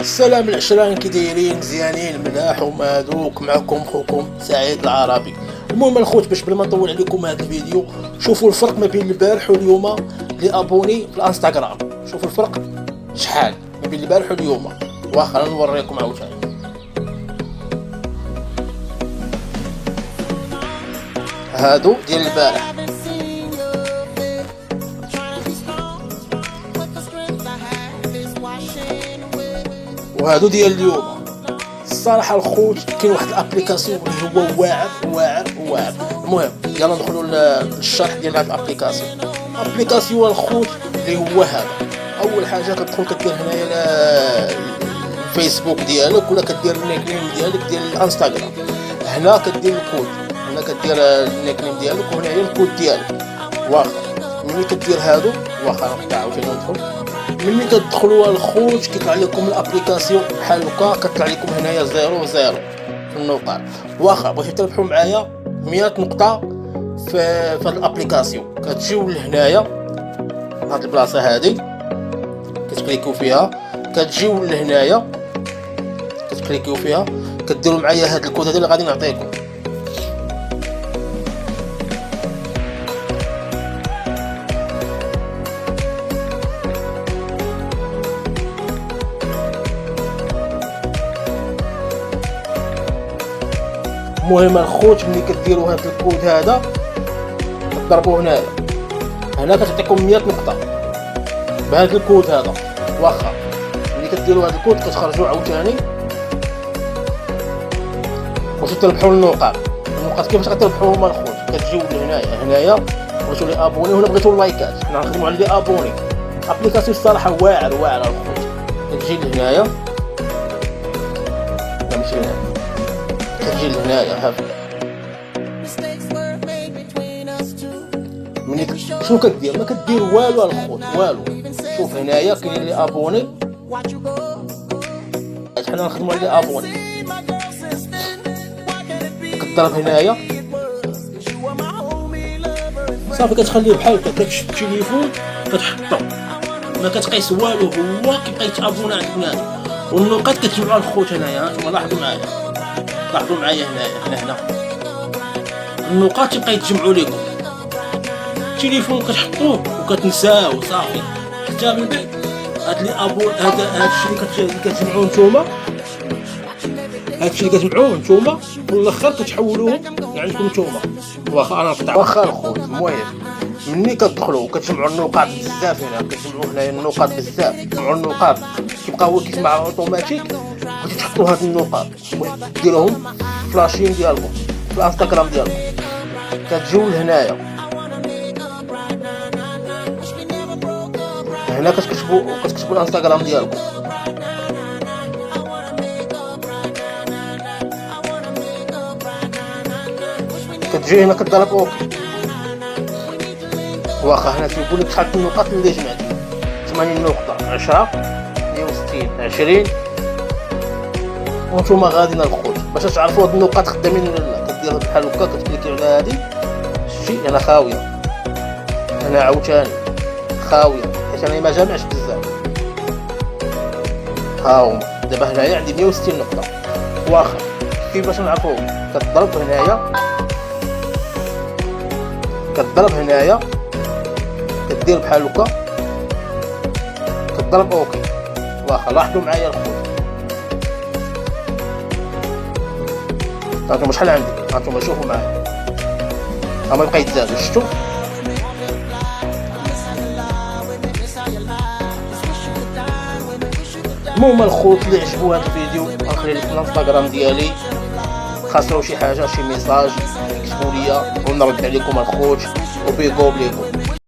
السلام العشرين، كي دايرين؟ مزيانين ملاح وما هادوك. معكم خوكم سعيد العربي. المهم الخوت، باش بلا ما نطول عليكم هذا الفيديو، شوفوا الفرق ما بين البارح واليوم لي ابوني في الانستغرام. شوفوا الفرق شحال ما بين البارح واليوم. واخا نوريكم عاوتاني. هادو ديال البارح وهادو ديال اليوم. الصراحه الخوت كاين واحد الابليكاسيون اللي هو واعر. المهم يلا ندخلوا للشرح ديال هاد الابليكاسيون. ابليكاسيون الخوت اللي هو هذا. اول حاجه كتدخل كدير هنايا الفيسبوك ديالك ولا كدير النيك نيم ديالك ديال الانستغرام. هنا كدير الكود، هنا كدير النيك نيم ديالك وهنا هي الكود ديالك. واخا ملي كدير هادو، واخا نقطع عاوتاني ندخل. ملي كتدخلوا الخوت كيطلع لكم الابليكاسيون بحال هكا، كطلع لكم هنايا 0 في النقاط. واخا بغيتو تربحوا معايا 100 نقطه في هاد الابليكاسيون، كتجيو لهنايا هاد البلاصه هادي، كتكليكيو فيها، كتجيو لهنايا كتكليكيو فيها، كديروا معايا هاد الكود هذا اللي غادي نعطيكم. المهم الخوت، ملي كديروا هاد الكود هذا كتضربوا هنا كتعطيكم 100 نقطه بهذا الكود هذا. واخا ملي كديروا هذا الكود كتخرجوا عاوتاني باش تربحوا النقاط. كيفاش غتربحوا هما الخوت؟ كتجيو هنايا بغيتوا لي ابوني ولا بغيتوا اللايكات. حنا نخدموا على لي ابوني. ابليكاسيون الصراحه واعر الخوت. كتجي لهنايا، نمشي لهنا، كتجي لهنايا هاكا. مني شنو كدير؟ ما كدير والو الخوت، والو. شوف هنايا كاين لي ابوني، حنا نخدموا على لي ابوني. كتضرب هنايا صافي، كتخليه بحال هكا، كتشد التليفون كتحطو، ما كتقيس والو، هو كيبقى يتابونا عند بنادم. والنقاط كتجمعوا الخوت هنايا. هانتوما لاحظوا معايا هنا النقاط تيبقى يتجمعوا لكم. التليفون كتحطوه وكتنساو صافي حتى من بعد. هاد لي ابو هذا الشيء اللي كتجمعوه نتوما، هادشي اللي كتجمعوه نتوما في الاخر كتحولوه عندكم نتوما. واخا انا نقطع. واخا الخوت، المهم ملي كتدخلوا وكتجمعوا النقاط بزاف، هنا كتجمعوا هنايا النقاط بزاف، تجمعوا النقاط كيبقى هو كيجمع اوتوماتيك. بغيتو تحطوا هاد النقاط ديروهم فلاشين ديالكم في الانستغرام ديالكم، كتجيو لهنايا هنا كتكتبوا الانستغرام ديالكم. كتجي هنا كتضرب اوكي. واخا هنا تيقول لك شحال النقاط اللي جمعتي. 80 نقطه، 10، 160، 20. وانتوما غاديين الخوت باش تعرفوا هاد النقاط خدامين ولا لا. كدير بحال هكا، كتكليكي على هادي شتي هنا خاويه، هنا عاوتاني خاويه حيت انا ما جامعش بزاف. ها هما دابا هنايا عندي 160 نقطه. واخا كيفاش نعرفوا؟ كتضرب هنايا كدير بحال هكا، كتضرب اوكي. واخا لاحظوا معايا الخوت، هانتوما شحال عندي، هانتوما شوفوا معايا، هما يبقى يتزاد. شفتوا؟ المهم الخوت اللي عجبو هذا الفيديو غنخلي لكم الانستغرام ديالي، خاصو شي حاجه شي ميساج كتبوا ليا ونرد عليكم الخوت. وبيكو بليكم.